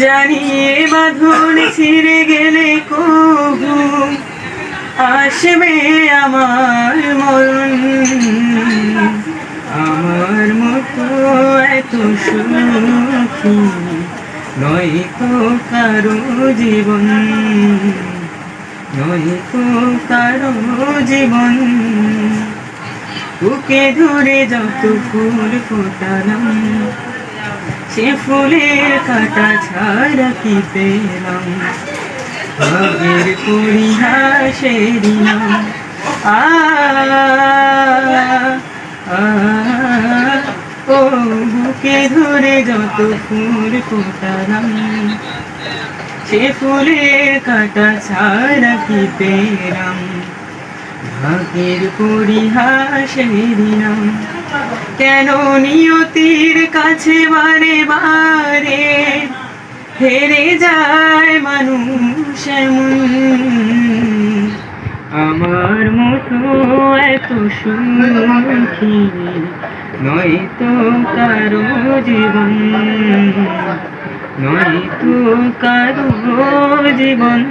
জানিয়ে বাঁধন ছিঁড়ে গেলে কবু আসবে আমার মরণ। আমার মতো এত সুখী নয় তো কারো জীবন, নয় তো কারো জীবন। বুকে ধরে যত ফুল ফোটালাম, সে ফুলের কাঁটা ছাড়া কি পেলাম? ভাবের পরিহাসেরই নাম। আ আ ও বুকে ধরে যত ফুল ফোটালাম, সে ফুলের কাঁটা ছাড়া কি পেলাম? ভাগ্যের পরিহাসেরই নাম। কেন নিয়তির কাছে বারে বারে হেরে যায় মানুষ এমন? আমার মতো এত সুখী নয় তো কারো জীবন, নয় তো কারো জীবন।